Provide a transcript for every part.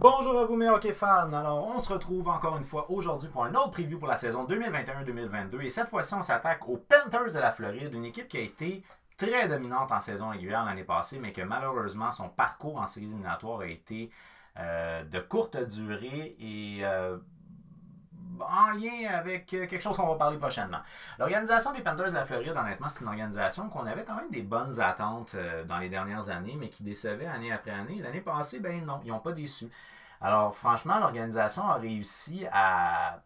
Bonjour à vous mes hockey fans. Alors, on se retrouve encore une fois aujourd'hui pour un autre preview pour la saison 2021-2022 et cette fois-ci, on s'attaque aux Panthers de la Floride, une équipe qui a été très dominante en saison régulière l'année passée, mais que malheureusement, son parcours en séries éliminatoires a été de courte durée et en lien avec quelque chose qu'on va parler prochainement. L'organisation des Panthers de la Floride, honnêtement, c'est une organisation qu'on avait quand même des bonnes attentes dans les dernières années, mais qui décevait année après année. L'année passée, ben non, ils n'ont pas déçu. Alors, franchement, l'organisation a réussi à.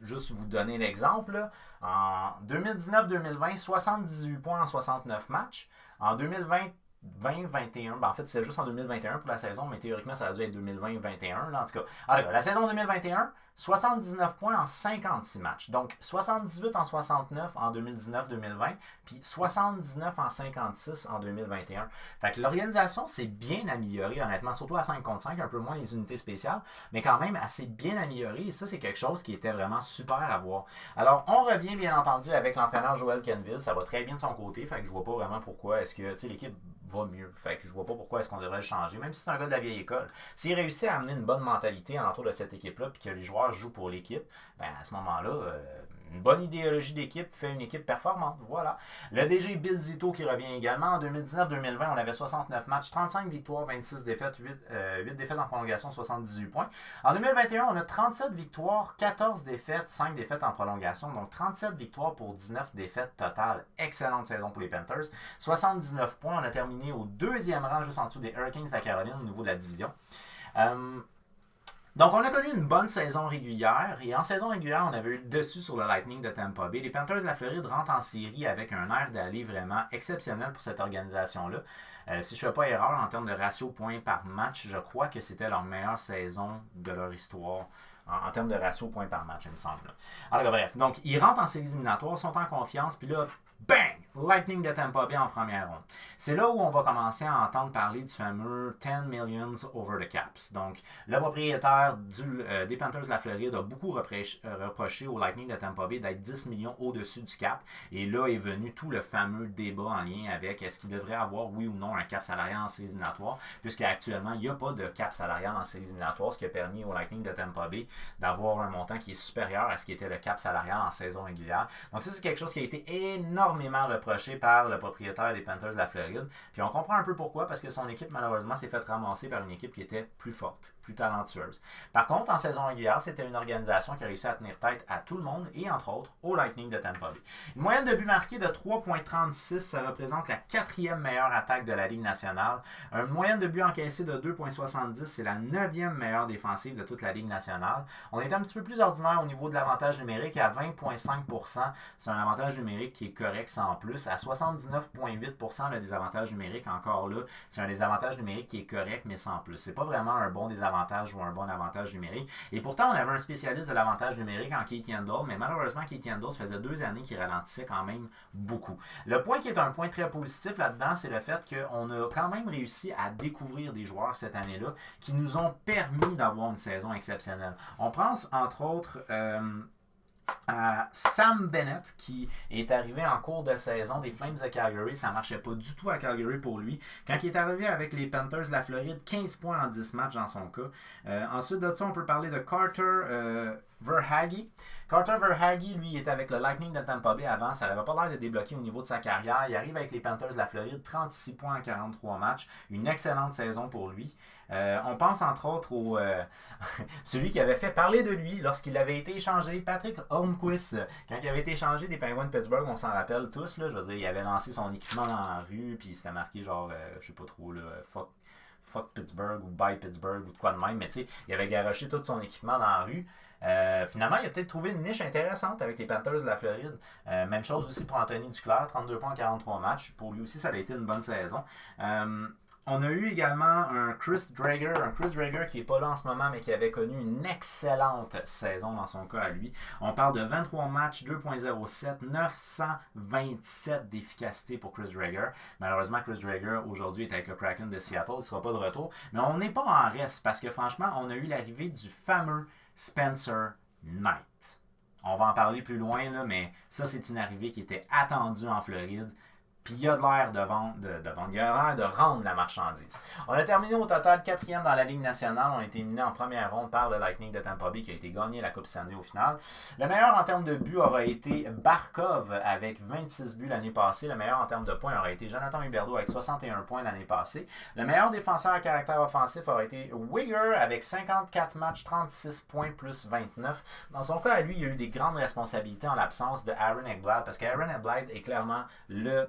Juste vous donner l'exemple, là, en 2019-2020, 78 points en 69 matchs. En 2020, 2021, ben en fait, c'est juste en 2021 pour la saison, mais théoriquement, ça a dû être 2020-21. En tout cas, alors, la saison 2021, 79 points en 56 matchs. Donc, 78 en 69 en 2019-2020, puis 79 en 56 en 2021. Fait que l'organisation s'est bien améliorée, honnêtement, surtout à 5 contre 5, un peu moins les unités spéciales, mais quand même assez bien améliorée. Et ça, c'est quelque chose qui était vraiment super à voir. Alors, on revient bien entendu avec l'entraîneur Joel Kenville. Ça va très bien de son côté, fait que je vois pas vraiment pourquoi est-ce que l'équipe va mieux. Fait que je vois pas pourquoi est-ce qu'on devrait le changer, même si c'est un gars de la vieille école. S'il réussit à amener une bonne mentalité alentour de cette équipe-là, puis que les joueurs jouent pour l'équipe, ben à ce moment-là, une bonne idéologie d'équipe fait une équipe performante. Voilà. Le DG Bill Zito qui revient également. En 2019-2020, on avait 69 matchs, 35 victoires, 26 défaites, 8 défaites en prolongation, 78 points. En 2021, on a 37 victoires, 14 défaites, 5 défaites en prolongation. Donc 37 victoires pour 19 défaites totales. Excellente saison pour les Panthers. 79 points. On a terminé au deuxième rang, juste en dessous des Hurricanes de la Caroline au niveau de la division. Euh, donc, on a connu une bonne saison régulière. Et en saison régulière, on avait eu le dessus sur le Lightning de Tampa Bay. Les Panthers de la Floride rentrent en série avec un air d'aller vraiment exceptionnel pour cette organisation-là. Si je ne fais pas erreur, en termes de ratio points par match, je crois que c'était leur meilleure saison de leur histoire. En termes de ratio points par match, il me semble. Alors, bref. Donc, ils rentrent en séries éliminatoires, sont en confiance. Puis là, bang! Lightning de Tampa Bay en première ronde. C'est là où on va commencer à entendre parler du fameux 10 millions over the caps. Donc, le propriétaire des Panthers de la Floride a beaucoup reproché au Lightning de Tampa Bay d'être 10 millions au-dessus du cap. Et là est venu tout le fameux débat en lien avec est-ce qu'il devrait avoir, oui ou non, un cap salarial en séries éliminatoires, puisqu'actuellement, il n'y a pas de cap salarial en séries éliminatoires, ce qui a permis au Lightning de Tampa Bay d'avoir un montant qui est supérieur à ce qui était le cap salarial en saison régulière. Donc ça, c'est quelque chose qui a été énormément reproché par le propriétaire des Panthers de la Floride. Puis on comprend un peu pourquoi, parce que son équipe, malheureusement, s'est fait ramasser par une équipe qui était plus forte, plus talentueuse. Par contre, en saison régulière, c'était une organisation qui a réussi à tenir tête à tout le monde, et entre autres, au Lightning de Tampa Bay. Une moyenne de buts marqués de 3,36, ça représente la quatrième meilleure attaque de la Ligue nationale. Une moyenne de buts encaissés de 2,70, c'est la neuvième meilleure défensive de toute la Ligue nationale. On est un petit peu plus ordinaire au niveau de l'avantage numérique à 20,5%. C'est un avantage numérique qui est correct sans plus. À 79,8%, le désavantage numérique, encore là, c'est un désavantage numérique qui est correct mais sans plus. C'est pas vraiment un bon désavantage ou un bon avantage numérique. Et pourtant, on avait un spécialiste de l'avantage numérique en Keith Yandel, mais malheureusement, Keith Yandel, ça faisait 2 années qu'il ralentissait quand même beaucoup. Le point qui est un point très positif là-dedans, c'est le fait qu'on a quand même réussi à découvrir des joueurs cette année-là qui nous ont permis d'avoir une saison exceptionnelle. On pense entre autres à Sam Bennett qui est arrivé en cours de saison des Flames de Calgary. Ça ne marchait pas du tout à Calgary pour lui. Quand il est arrivé avec les Panthers de la Floride, 15 points en 10 matchs dans son cas. Ensuite de ça, on peut parler de Carter Verhaeghe. Carter Verhaeghe, lui, était avec le Lightning de Tampa Bay avant. Ça n'avait pas l'air de débloquer au niveau de sa carrière. Il arrive avec les Panthers de la Floride, 36 points en 43 matchs. Une excellente saison pour lui. On pense entre autres au celui qui avait fait parler de lui lorsqu'il avait été échangé, Patrick Holmquist. Quand il avait été échangé des Penguins de Pittsburgh, on s'en rappelle tous. Là, je veux dire, il avait lancé son équipement dans la rue, puis il s'était marqué genre, je sais pas trop, là, fuck Pittsburgh ou Bye Pittsburgh ou de quoi de même, mais tu sais, il avait garoché tout son équipement dans la rue. Finalement, il a peut-être trouvé une niche intéressante avec les Panthers de la Floride. Même chose aussi pour Anthony Duclair, 32 points en 43 matchs. Pour lui aussi, ça a été une bonne saison. On a eu également un Chris Drager qui n'est pas là en ce moment, mais qui avait connu une excellente saison dans son cas à lui. On parle de 23 matchs, 2.07, 927 d'efficacité pour Chris Drager. Malheureusement, Chris Drager aujourd'hui est avec le Kraken de Seattle, il ne sera pas de retour. Mais on n'est pas en reste parce que franchement, on a eu l'arrivée du fameux Spencer Knight. On va en parler plus loin, là, mais ça, c'est une arrivée qui était attendue en Floride. Puis il y a de l'air de vendre, il y a l'air de rendre la marchandise. On a terminé au total 4e dans la Ligue nationale. On a été éliminé en première ronde par le Lightning de Tampa Bay qui a été gagné la Coupe Stanley au final. Le meilleur en termes de buts aura été Barkov avec 26 buts l'année passée. Le meilleur en termes de points aura été Jonathan Huberdeau avec 61 points l'année passée. Le meilleur défenseur à caractère offensif aura été Weegar avec 54 matchs, 36 points plus 29. Dans son cas, à lui, il y a eu des grandes responsabilités en l'absence de Aaron Ekblad parce qu'Aaron Ekblad est clairement le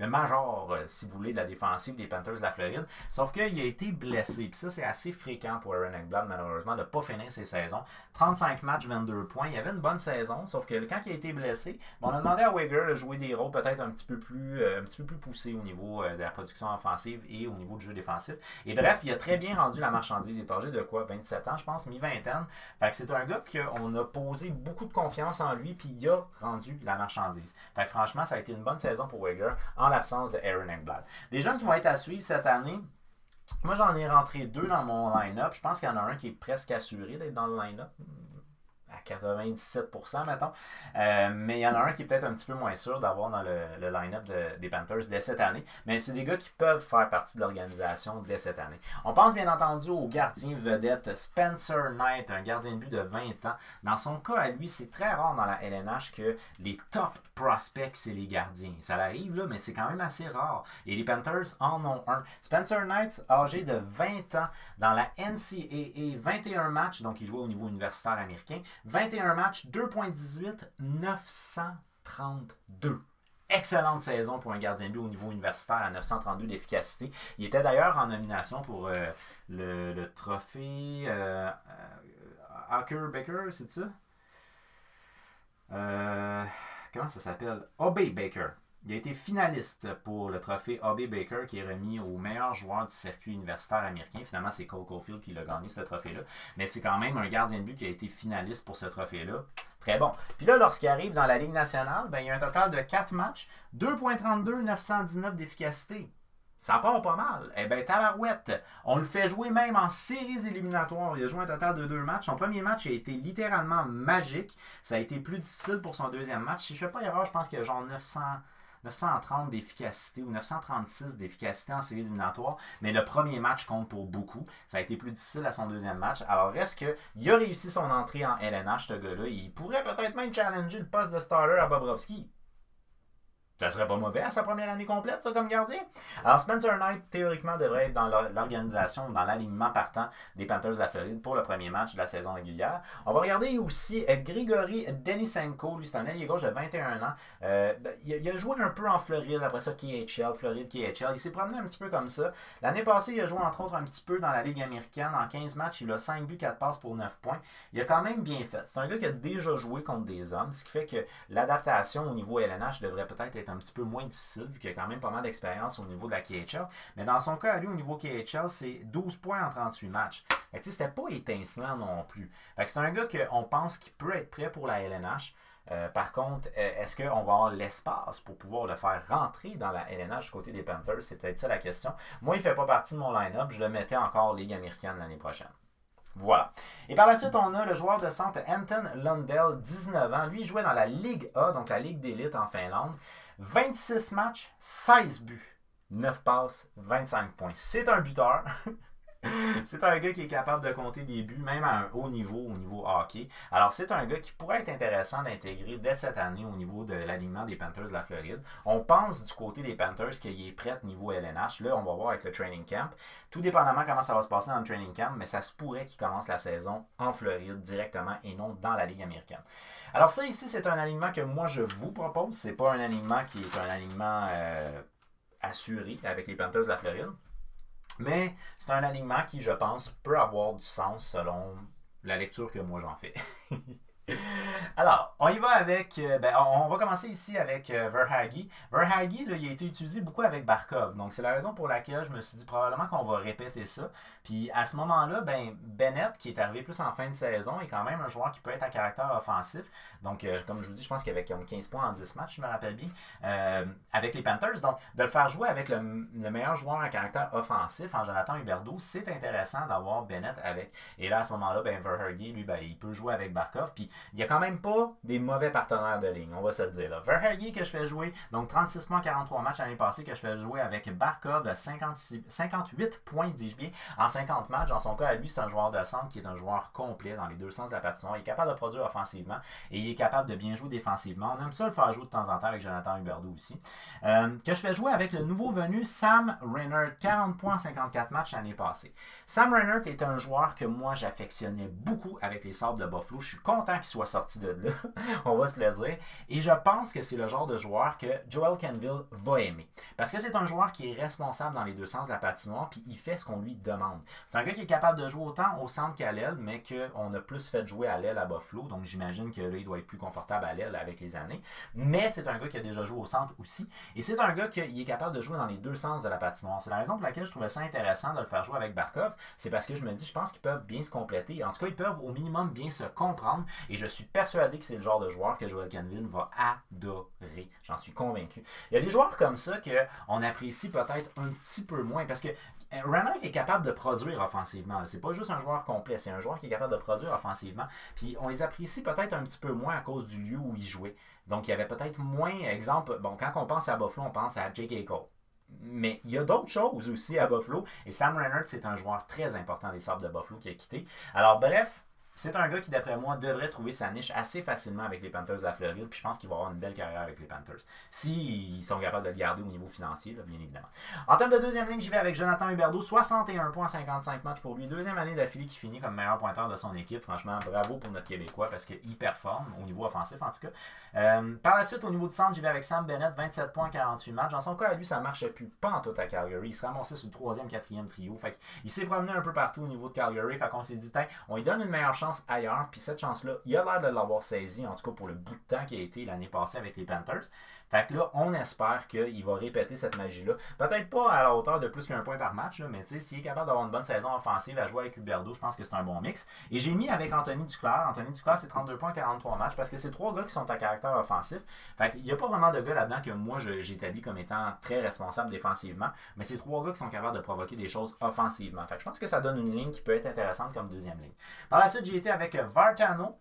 major, si vous voulez, de la défensive des Panthers de la Floride. Sauf qu'il a été blessé. Puis ça, c'est assez fréquent pour Aaron Ekblad, malheureusement, de ne pas finir ses saisons. 35 matchs, 22 points. Il avait une bonne saison, sauf que quand il a été blessé, on a demandé à Weegar de jouer des rôles peut-être un petit peu plus poussés au niveau de la production offensive et au niveau du jeu défensif. Et bref, il a très bien rendu la marchandise. Il est âgé de quoi? 27 ans, je pense, mi-vingtaine. Fait que c'est un gars qu'on a posé beaucoup de confiance en lui, puis il a rendu la marchandise. Fait que franchement, ça a été une bonne saison pour Weegar en l'absence de Aaron Ekblad. Des jeunes qui vont être à suivre cette année, moi j'en ai rentré 2 dans mon line-up. Je pense qu'il y en a un qui est presque assuré d'être dans le line-up. À 97%, mettons. Mais il y en a un qui est peut-être un petit peu moins sûr d'avoir dans le line-up des Panthers dès cette année. Mais c'est des gars qui peuvent faire partie de l'organisation dès cette année. On pense bien entendu au gardien vedette Spencer Knight, un gardien de but de 20 ans. Dans son cas, à lui, c'est très rare dans la LNH que les top prospects, c'est les gardiens. Ça arrive, là, mais c'est quand même assez rare. Et les Panthers en ont un. Spencer Knight, âgé de 20 ans, dans la NCAA, 21 matchs, donc il jouait au niveau universitaire américain. 21 matchs, 2.18, 932. Excellente saison pour un gardien de but au niveau universitaire à 932 d'efficacité. Il était d'ailleurs en nomination pour le trophée Baker, c'est ça? Comment ça s'appelle? A.B. Baker. Il a été finaliste pour le trophée A.B. Baker qui est remis au meilleur joueur du circuit universitaire américain. Finalement, c'est Cole Caulfield qui l'a gagné, ce trophée-là. Mais c'est quand même un gardien de but qui a été finaliste pour ce trophée-là. Très bon. Puis là, lorsqu'il arrive dans la Ligue nationale, il y a un total de 4 matchs, 2.32, 919 d'efficacité. Ça part pas mal. Eh bien, tabarouette. On le fait jouer même en séries éliminatoires. Il a joué un total de 2 matchs. Son premier match a été littéralement magique. Ça a été plus difficile pour son deuxième match. Si je ne fais pas erreur, je pense qu'il y a genre 930 d'efficacité ou 936 d'efficacité en séries éliminatoires. Mais le premier match compte pour beaucoup. Ça a été plus difficile à son deuxième match. Alors, reste qu'il a réussi son entrée en LNH, ce gars-là. Il pourrait peut-être même challenger le poste de starter à Bobrovsky. Ça serait pas mauvais à sa première année complète, ça, comme gardien. Alors, Spencer Knight, théoriquement, devrait être dans l'organisation, dans l'alignement partant des Panthers de la Floride pour le premier match de la saison régulière. On va regarder aussi Grigory Denisenko. Lui, c'est un ailier gauche de 21 ans. Il a joué un peu en Floride, après ça, KHL, Floride, KHL. Il s'est promené un petit peu comme ça. L'année passée, il a joué, entre autres, un petit peu dans la Ligue américaine. En 15 matchs, il a 5 buts, 4 passes pour 9 points. Il a quand même bien fait. C'est un gars qui a déjà joué contre des hommes, ce qui fait que l'adaptation au niveau LNH devrait peut-être être un petit peu moins difficile, vu qu'il a quand même pas mal d'expérience au niveau de la KHL. Mais dans son cas, à lui, au niveau KHL, c'est 12 points en 38 matchs. C'était pas étincelant non plus. C'est un gars qu'on pense qu'il peut être prêt pour la LNH. Par contre, est-ce qu'on va avoir l'espace pour pouvoir le faire rentrer dans la LNH du côté des Panthers? C'est peut-être ça la question. Moi, il ne fait pas partie de mon line-up. Je le mettais encore Ligue américaine l'année prochaine. Voilà. Et par la suite, on a le joueur de centre Anton Lundell, 19 ans. Lui, il jouait dans la Ligue A, donc la Ligue d'élite en Finlande. 26 matchs, 16 buts, 9 passes, 25 points. C'est un buteur. C'est un gars qui est capable de compter des buts, même à un haut niveau, au niveau hockey. Alors, c'est un gars qui pourrait être intéressant d'intégrer dès cette année au niveau de l'alignement des Panthers de la Floride. On pense du côté des Panthers qu'il est prêt niveau LNH. Là, on va voir avec le training camp. Tout dépendamment comment ça va se passer dans le training camp, mais ça se pourrait qu'il commence la saison en Floride directement et non dans la Ligue américaine. Alors ça ici, c'est un alignement que moi je vous propose. C'est pas un alignement qui est un alignement assuré avec les Panthers de la Floride. Mais c'est un alignement qui, je pense, peut avoir du sens selon la lecture que moi j'en fais. Alors, on y va avec... on va commencer ici avec Verhaeghe. Verhaeghe, là, il a été utilisé beaucoup avec Barkov. Donc, c'est la raison pour laquelle je me suis dit probablement qu'on va répéter ça. Puis, à ce moment-là, Bennett, qui est arrivé plus en fin de saison, est quand même un joueur qui peut être à caractère offensif. Donc, comme je vous dis, je pense qu'il avait comme 15 points en 10 matchs, je me rappelle bien, avec les Panthers. Donc, de le faire jouer avec le meilleur joueur à caractère offensif, en Jonathan Huberdeau, c'est intéressant d'avoir Bennett avec. Et là, à ce moment-là, Verhaeghe, lui, il peut jouer avec Barkov. Puis, il n'y a quand même pas des mauvais partenaires de ligne, on va se le dire. Verhaeghe que je fais jouer, donc 36 points, 43 matchs l'année passée, que je fais jouer avec Barkov, 58 points, dis-je bien, en 50 matchs. Dans son cas, à lui, c'est un joueur de centre qui est un joueur complet dans les deux sens de la patinoire. Il est capable de produire offensivement et il est capable de bien jouer défensivement. On aime ça le faire jouer de temps en temps avec Jonathan Huberdeau aussi. Que je fais jouer avec le nouveau venu Sam Reinhart, 40 points, 54 matchs l'année passée. Sam Reinhart est un joueur que moi j'affectionnais beaucoup avec les Sabres de Buffalo. Je suis content qu'il soit sorti de là, on va se le dire. Et je pense que c'est le genre de joueur que Joel Kenville va aimer. Parce que c'est un joueur qui est responsable dans les deux sens de la patinoire, puis il fait ce qu'on lui demande. C'est un gars qui est capable de jouer autant au centre qu'à l'aile, mais qu'on a plus fait jouer à l'aile à Buffalo. Donc j'imagine que là, il doit être plus confortable à l'aile avec les années. Mais c'est un gars qui a déjà joué au centre aussi. Et c'est un gars qui est capable de jouer dans les deux sens de la patinoire. C'est la raison pour laquelle je trouvais ça intéressant de le faire jouer avec Barkov. C'est parce que je me dis, je pense qu'ils peuvent bien se compléter. En tout cas, ils peuvent au minimum bien se comprendre. Et je suis persuadé que c'est le genre de joueur que Joel Kenville va adorer. J'en suis convaincu. Il y a des joueurs comme ça qu'on apprécie peut-être un petit peu moins parce que Reinhart est capable de produire offensivement. C'est pas juste un joueur complet, c'est un joueur qui est capable de produire offensivement. Puis on les apprécie peut-être un petit peu moins à cause du lieu où il jouait. Donc il y avait peut-être moins, exemple, bon, quand on pense à Buffalo, on pense à J.K. Cole. Mais il y a d'autres choses aussi à Buffalo. Et Sam Reinhart, c'est un joueur très important des Sabres de Buffalo qui a quitté. Alors bref, c'est un gars qui, d'après moi, devrait trouver sa niche assez facilement avec les Panthers de la Floride. Puis je pense qu'il va avoir une belle carrière avec les Panthers. S'ils sont capables de le garder au niveau financier, là, bien évidemment. En termes de deuxième ligne, j'y vais avec Jonathan Huberdeau. 61 points, 55 matchs pour lui. Deuxième année d'affilée qui finit comme meilleur pointeur de son équipe. Franchement, bravo pour notre Québécois parce qu'il performe au niveau offensif, en tout cas. Par la suite, au niveau du centre, j'y vais avec Sam Bennett. 27 points, 48 matchs. Dans son cas, à lui, ça ne marchait plus pas en tout à Calgary. Il se ramassait sur le troisième, quatrième trio. Fait il s'est promené un peu partout au niveau de Calgary. Fait qu'on s'est dit, on lui donne une meilleure chance ailleurs. Puis cette chance-là, il a l'air de l'avoir saisie, en tout cas pour le bout de temps qu'il a été l'année passée avec les Panthers. Fait que là, on espère qu'il va répéter cette magie-là. Peut-être pas à la hauteur de plus qu'un point par match, là, mais s'il est capable d'avoir une bonne saison offensive à jouer avec Huberdeau, je pense que c'est un bon mix. Et j'ai mis avec Anthony Duclair. Anthony Duclair, c'est 32 points, 43 matchs, parce que c'est trois gars qui sont à caractère offensif. Fait qu'il n'y a pas vraiment de gars là-dedans que moi j'établis comme étant très responsable défensivement, mais c'est trois gars qui sont capables de provoquer des choses offensivement. Fait que je pense que ça donne une ligne qui peut être intéressante comme deuxième ligne. Par la suite, j'ai été avec Vatrano.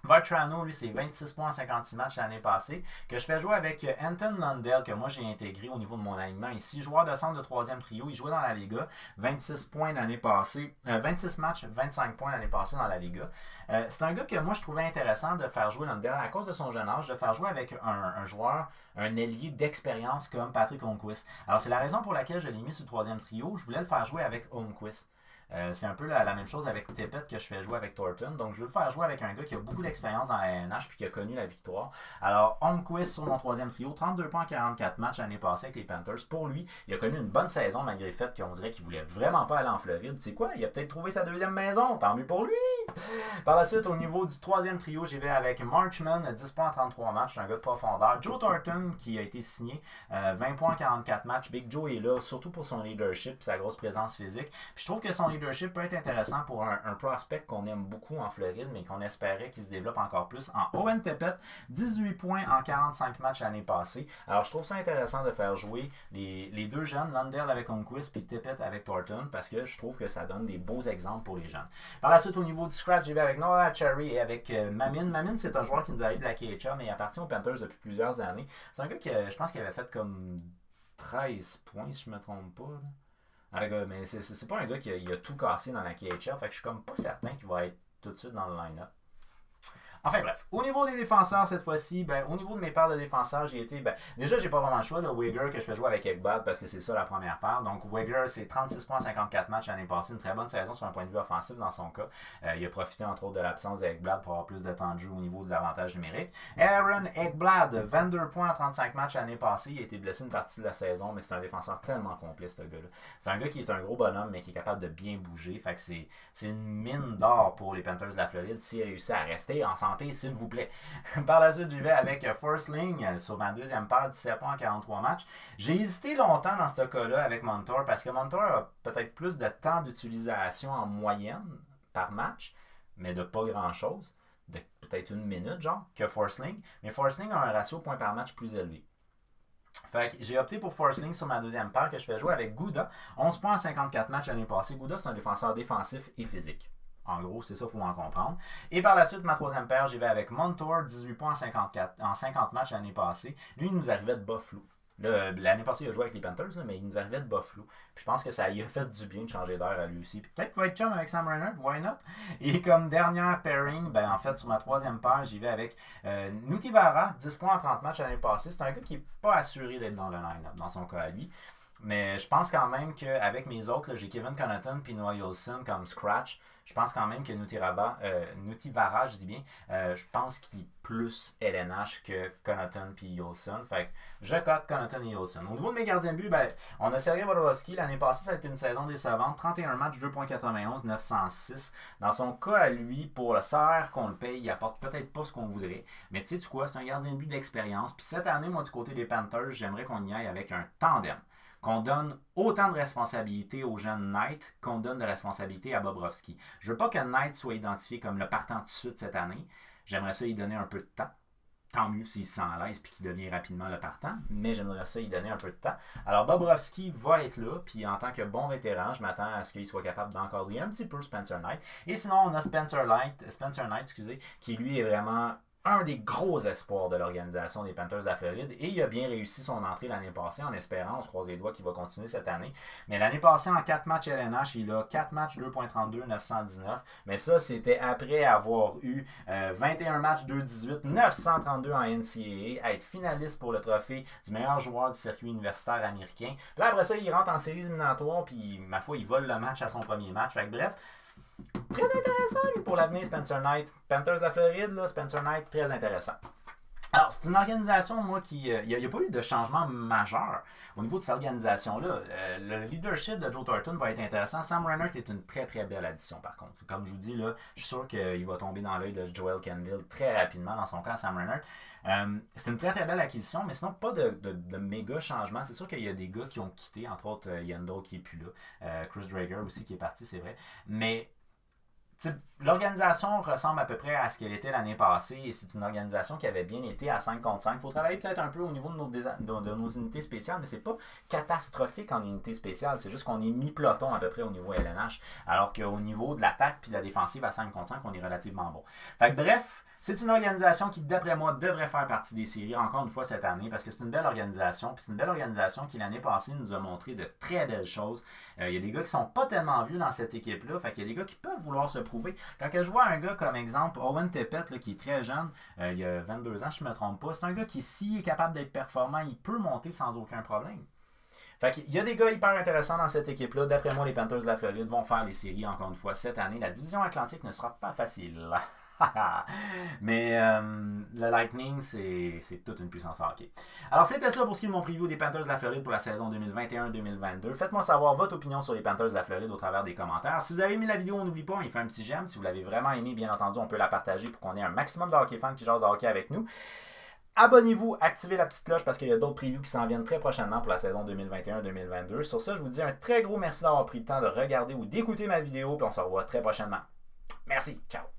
Vatrano, lui, c'est 26 points en 56 matchs l'année passée, que je fais jouer avec Anton Lundell, que moi j'ai intégré au niveau de mon alignement ici. Joueur de centre de troisième trio, il jouait dans la Liga, 26 points l'année passée, 26 matchs, 25 points l'année passée dans la Liga. C'est un gars que moi je trouvais intéressant de faire jouer Lundell à cause de son jeune âge, de faire jouer avec un joueur, un ailier d'expérience comme Patrick Holmquist. Alors c'est la raison pour laquelle je l'ai mis sur le troisième trio, je voulais le faire jouer avec Holmquist. C'est un peu la même chose avec Tippett que je fais jouer avec Thornton. Donc, je veux le faire jouer avec un gars qui a beaucoup d'expérience dans la NH puis qui a connu la victoire. Alors, Holmquist sur mon troisième trio, 32 points en 44 matchs l'année passée avec les Panthers. Pour lui, il a connu une bonne saison malgré le fait qu'on dirait qu'il voulait vraiment pas aller en Floride. Tu sais quoi? Il a peut-être trouvé sa deuxième maison. Tant mieux pour lui! Par la suite, au niveau du troisième trio, j'y vais avec Marchman, 10 points en 33 matchs, un gars de profondeur. Joe Thornton, qui a été signé, 20 points en 44 matchs. Big Joe est là, surtout pour son leadership et sa grosse présence physique. Puis je trouve que son leadership peut être intéressant pour un prospect qu'on aime beaucoup en Floride, mais qu'on espérait qu'il se développe encore plus. En Owen Tippett, 18 points en 45 matchs l'année passée. Alors, je trouve ça intéressant de faire jouer les deux jeunes, Lundell avec Holmquist puis Tippett avec Thornton, parce que je trouve que ça donne des beaux exemples pour les jeunes. Par la suite, au niveau du scratch, j'y vais avec Noah Cherry et avec Mamin. Mamin, c'est un joueur qui nous arrive de la KHL, mais il appartient aux Panthers depuis plusieurs années. C'est un gars qui, je pense qu'il avait fait comme 13 points, si je ne me trompe pas. Là. Alors, mais c'est pas un gars qui a tout cassé dans la KHL, fait que je suis comme pas certain qu'il va être tout de suite dans le line-up. Enfin bref, au niveau des défenseurs cette fois-ci, au niveau de mes paires de défenseurs, j'ai été, déjà j'ai pas vraiment le choix, le Weger que je fais jouer avec Ekblad parce que c'est ça la première paire. Donc Weger c'est 36 points 54 matchs l'année passée, une très bonne saison sur un point de vue offensif dans son cas. Il a profité entre autres de l'absence d'Ekblad pour avoir plus de temps de jeu au niveau de l'avantage numérique. Aaron Ekblad, 22 points en 35 matchs l'année passée, il a été blessé une partie de la saison, mais c'est un défenseur tellement complet ce gars-là. C'est un gars qui est un gros bonhomme mais qui est capable de bien bouger, fait que c'est une mine d'or pour les Panthers de la Floride s'il réussit à rester en santé, s'il vous plaît. Par la suite, j'y vais avec Forsling sur ma deuxième paire, 17 points en 43 matchs. J'ai hésité longtemps dans ce cas-là avec Montour parce que Montour a peut-être plus de temps d'utilisation en moyenne par match, mais de pas grand-chose, de peut-être une minute genre, que Forsling. Mais Forsling a un ratio point par match plus élevé. Fait que j'ai opté pour Forsling sur ma deuxième paire que je fais jouer avec Gouda. 11 points en 54 matchs l'année passée. Gouda, c'est un défenseur défensif et physique. En gros, c'est ça, il faut en comprendre. Et par la suite, ma troisième paire, j'y vais avec Montour, 18 points en 50 matchs l'année passée. Lui, il nous arrivait de Buffalo. L'année passée, il a joué avec les Panthers, là, mais il nous arrivait de Buffalo. Puis je pense que ça lui a fait du bien de changer d'air à lui aussi. Puis peut-être qu'il va être chum avec Sam Reinhart, why not? Et comme dernière pairing, ben en fait, sur ma troisième paire, j'y vais avec Nutivaara, 10 points en 30 matchs l'année passée. C'est un gars qui n'est pas assuré d'être dans le line-up, dans son cas à lui. Mais je pense quand même qu'avec mes autres, j'ai Kevin Connaughton et Noah Wilson comme scratch. Je pense quand même que Nutivaara, je dis bien, je pense qu'il est plus LNH que Connaughton et Wilson. Fait que je cote Connaughton et Wilson. Au niveau de mes gardiens de but, ben, on a Sergei Bobrovsky. L'année passée, ça a été une saison décevante. 31 matchs, 2,91, 906. Dans son cas à lui, pour le salaire qu'on le paye, il apporte peut-être pas ce qu'on voudrait. Mais tu sais quoi, c'est un gardien de but d'expérience. Puis cette année, moi, du côté des Panthers, j'aimerais qu'on y aille avec un tandem. Qu'on donne autant de responsabilités au jeune Knight qu'on donne de responsabilités à Bobrovsky. Je veux pas que Knight soit identifié comme le partant tout de suite cette année. J'aimerais ça y donner un peu de temps. Tant mieux s'il se sent à l'aise et qu'il devient rapidement le partant, mais j'aimerais ça y donner un peu de temps. Alors Bobrovsky va être là, puis en tant que bon vétéran, je m'attends à ce qu'il soit capable d'encadrer un petit peu Spencer Knight. Et sinon, on a Spencer Knight, qui lui est vraiment un des gros espoirs de l'organisation des Panthers de la Floride, et il a bien réussi son entrée l'année passée en espérant, on se croise les doigts qu'il va continuer cette année. Mais l'année passée, en 4 matchs LNH, il a 4 matchs 2.32, 919. Mais ça, c'était après avoir eu 21 matchs 2.18, 932 en NCAA, à être finaliste pour le trophée du meilleur joueur du circuit universitaire américain. Puis là, après ça, il rentre en séries éliminatoires, puis ma foi, il vole le match à son premier match. Fait que, bref, très intéressant lui, pour l'avenir, Spencer Knight. Panthers de la Floride, là, Spencer Knight, très intéressant. Alors, c'est une organisation, moi, qui... Il n'y a pas eu de changement majeur au niveau de cette organisation-là. Le leadership de Joe Thornton va être intéressant. Sam Reinhart est une très, très belle addition, par contre. Comme je vous dis, là, je suis sûr qu'il va tomber dans l'œil de Joel Kenville très rapidement, dans son cas, Sam Reinhart. C'est une très, très belle acquisition, mais sinon, pas de méga changements. C'est sûr qu'il y a des gars qui ont quitté, entre autres, Yandel qui n'est plus là. Chris Drager aussi qui est parti, c'est vrai. Mais... l'organisation ressemble à peu près à ce qu'elle était l'année passée et c'est une organisation qui avait bien été à 5 contre 5. Il faut travailler peut-être un peu au niveau de nos unités spéciales, mais c'est pas catastrophique en unité spéciale. C'est juste qu'on est mi-peloton à peu près au niveau LNH, alors qu'au niveau de l'attaque et de la défensive à 5 contre 5, on est relativement bon. Fait que bref, c'est une organisation qui, d'après moi, devrait faire partie des séries encore une fois cette année parce que c'est une belle organisation. Puis c'est une belle organisation qui, l'année passée, nous a montré de très belles choses. Il y a des gars qui sont pas tellement vieux dans cette équipe-là. Fait qu'il y a des gars qui peuvent vouloir se prouver. Quand je vois un gars comme exemple, Owen Tippett, là, qui est très jeune, il a 22 ans, je ne me trompe pas, c'est un gars qui, s'il est capable d'être performant, il peut monter sans aucun problème. Fait qu'il y a des gars hyper intéressants dans cette équipe-là. D'après moi, les Panthers de la Floride vont faire les séries encore une fois cette année. La division Atlantique ne sera pas facile. Mais le Lightning, c'est toute une puissance hockey. Alors, c'était ça pour ce qui est de mon preview des Panthers de la Floride pour la saison 2021-2022. Faites-moi savoir votre opinion sur les Panthers de la Floride au travers des commentaires. Si vous avez aimé la vidéo, n'oubliez pas, il fait un petit j'aime. Si vous l'avez vraiment aimé, bien entendu, on peut la partager pour qu'on ait un maximum de hockey fans qui jasent de hockey avec nous. Abonnez-vous, activez la petite cloche parce qu'il y a d'autres previews qui s'en viennent très prochainement pour la saison 2021-2022. Sur ça, je vous dis un très gros merci d'avoir pris le temps de regarder ou d'écouter ma vidéo, puis on se revoit très prochainement. Merci, ciao!